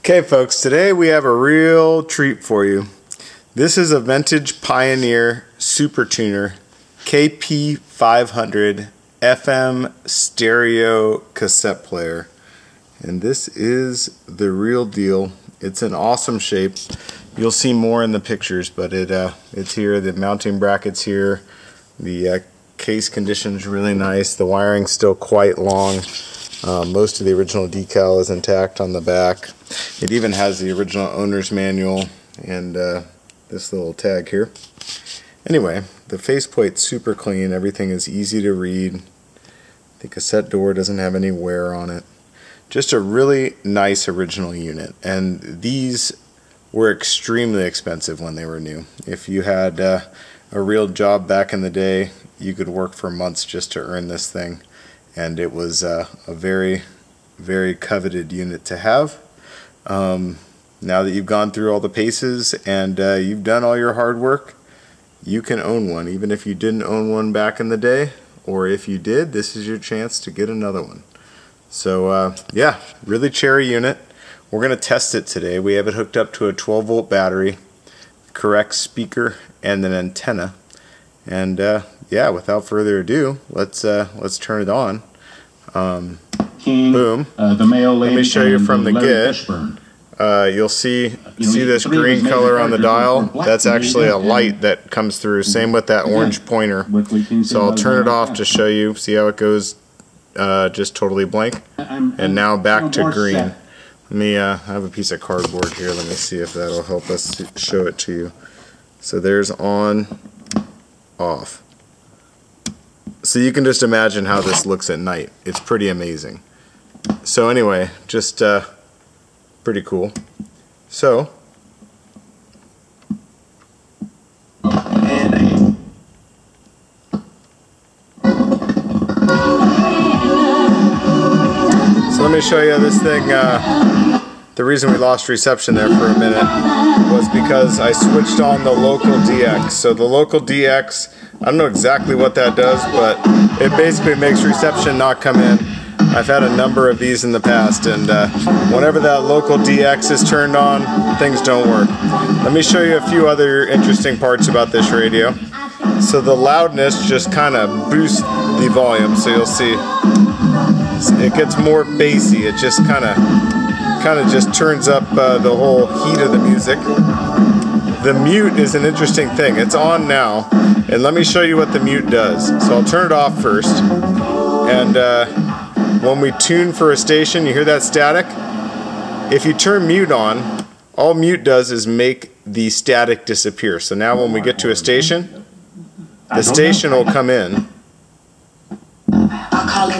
Okay folks, today we have a real treat for you. This is a vintage Pioneer Super Tuner KP500 FM stereo cassette player. And this is the real deal. It's an awesome shape. You'll see more in the pictures, but it's here. The mounting bracket's here. The case condition is really nice. The wiring's still quite long. Most of the original decal is intact on the back. It even has the original owner's manual and this little tag here. Anyway, the faceplate's super clean. Everything is easy to read. The cassette door doesn't have any wear on it. Just a really nice original unit. And these were extremely expensive when they were new. If you had a real job back in the day, you could work for months just to earn this thing. And it was a very, very coveted unit to have. Now that you've gone through all the paces and you've done all your hard work, you can own one. Even if you didn't own one back in the day, or if you did, this is your chance to get another one. So yeah, really cherry unit. We're going to test it today. We have it hooked up to a 12-volt battery, correct speaker, and an antenna. And yeah, without further ado, let's turn it on. Boom. Let me show you from the get. You'll see this green color on the dial. That's actually a light that comes through. Same with that orange pointer. So I'll turn it off to show you. See how it goes just totally blank. And now back to green. Let me I have a piece of cardboard here. Let me see if that'll help us show it to you. So there's on, off. So you can just imagine how this looks at night. It's pretty amazing. So anyway, just pretty cool. So let me show you this thing. The reason we lost reception there for a minute was because I switched on the local DX. So the local DX, I don't know exactly what that does, but it basically makes reception not come in. I've had a number of these in the past, and whenever that local DX is turned on, things don't work. Let me show you a few other interesting parts about this radio. So the loudness just kind of boosts the volume, so you'll see it gets more bassy. It just kind of just turns up the whole heat of the music. The mute is an interesting thing. It's on now, and let me show you what the mute does. So I'll turn it off first, and when we tune for a station, you hear that static? If you turn mute on, all mute does is make the static disappear. So now when we get to a station, the station will come in, but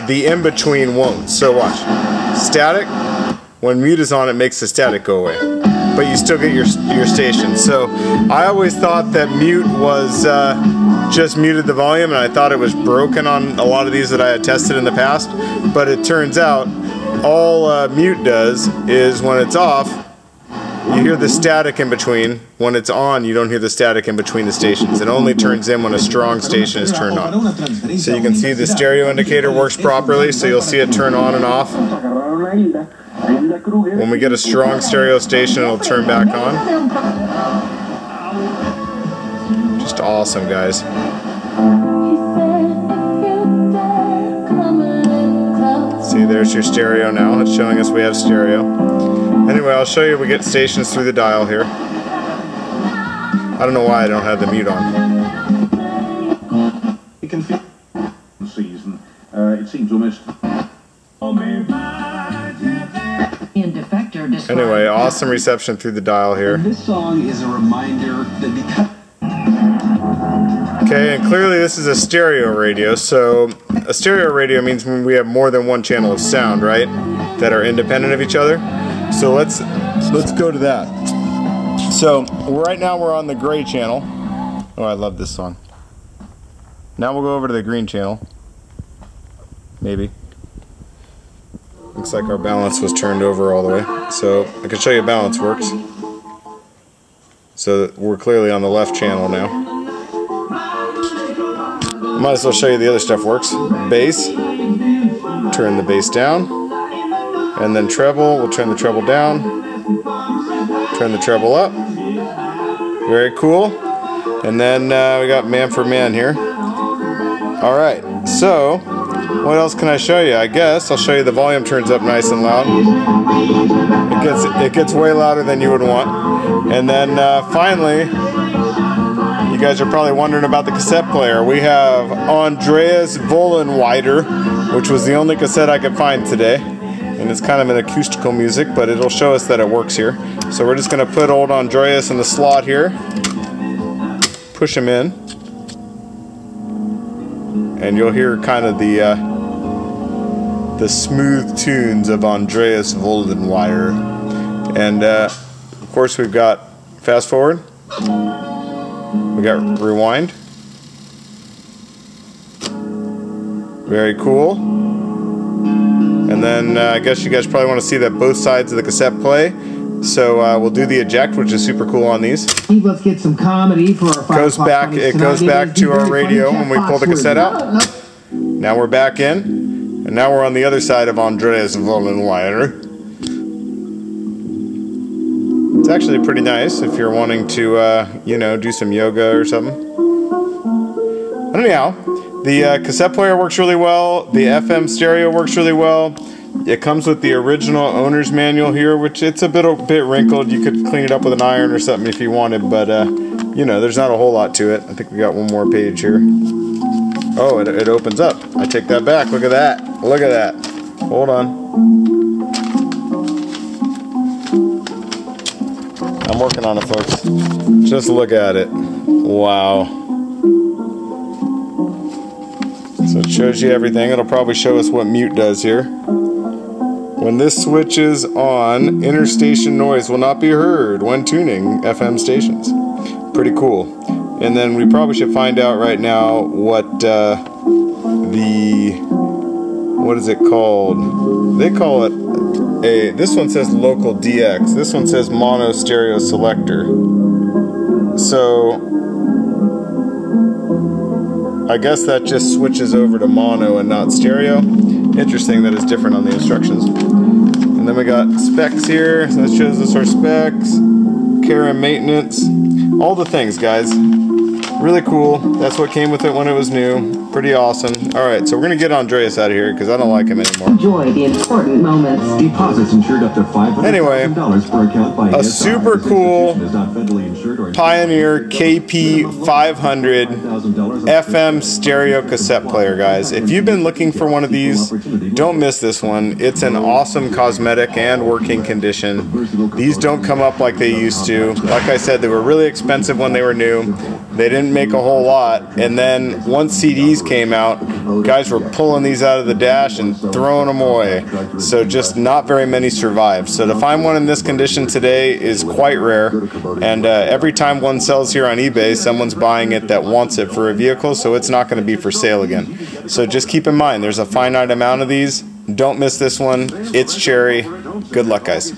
the in-between won't. So watch. Static, when mute is on, it makes the static go away, but you still get your station. So I always thought that mute was just muted the volume, and I thought it was broken on a lot of these that I had tested in the past, but it turns out all mute does is when it's off, you hear the static in between. When it's on, you don't hear the static in between the stations. It only turns in when a strong station is turned on. So you can see the stereo indicator works properly, so you'll see it turn on and off. When we get a strong stereo station, it'll turn back on. Just awesome, guys. See, there's your stereo now. It's showing us we have stereo. Anyway, I'll show you we get stations through the dial here. I don't know why I don't have the mute on. It can fit season. It seems almost. Anyway, awesome reception through the dial here. This song is a reminder that because. Okay, and clearly this is a stereo radio. So a stereo radio means when we have more than one channel of sound, right? That are independent of each other. So let's go to that. So right now we're on the gray channel. Oh, I love this song. Now we'll go over to the green channel. Maybe. Looks like our balance was turned over all the way. So I can show you how balance works. So we're clearly on the left channel now. Might as well show you the other stuff works. Bass. Turn the bass down. And then treble, we'll turn the treble down, turn the treble up. Very cool. And then we got man for man here. Alright, so what else can I show you? I guess I'll show you the volume turns up nice and loud. It gets way louder than you would want. And then finally, you guys are probably wondering about the cassette player. We have Andreas Vollenweider, which was the only cassette I could find today. And it's kind of an acoustical music, but it'll show us that it works here. So we're just going to put old Andreas in the slot here. Push him in. And you'll hear kind of the smooth tunes of Andreas Vollenweider. And of course we've got fast forward. We got rewind. Very cool. And then I guess you guys probably want to see that both sides of the cassette play. So we'll do the eject, which is super cool on these. Let's get some comedy for our it goes back to our radio when we pull the cassette out. Now we're back in, and now we're on the other side of Andreas Vollenweider. It's actually pretty nice if you're wanting to, you know, do some yoga or something. Anyhow, the cassette player works really well. The FM stereo works really well. It comes with the original owner's manual here, which it's a bit wrinkled. You could clean it up with an iron or something if you wanted, but you know, there's not a whole lot to it. I think we got one more page here. Oh, it opens up. I take that back. Look at that. Look at that. Hold on. I'm working on it, folks. Just look at it. Wow. So it shows you everything. It'll probably show us what mute does here. When this switches on, interstation noise will not be heard when tuning FM stations. Pretty cool. And then we probably should find out right now what what is it called? They call it this one says local DX. This one says mono stereo selector. So I guess that just switches over to mono and not stereo. Interesting that it's different on the instructions. And then we got specs here. So that shows us our specs, care and maintenance, all the things, guys. Really cool. That's what came with it when it was new. Pretty awesome. Alright, so we're going to get Andreas out of here because I don't like him anymore. Enjoy the important moments. Deposits insured up to $500,000 anyway, per account by a super cool Pioneer KP500 FM stereo cassette player, guys. If you've been looking for one of these, don't miss this one. It's an awesome cosmetic and working condition. These don't come up like they used to. Like I said, they were really expensive when they were new. They didn't make a whole lot, and then once CDs came out, guys were pulling these out of the dash and throwing them away. So just not very many survived. So to find one in this condition today is quite rare, and every time one sells here on eBay, someone's buying it that wants it for a vehicle, so it's not going to be for sale again. So just keep in mind, there's a finite amount of these. Don't miss this one. It's cherry. Good luck, guys.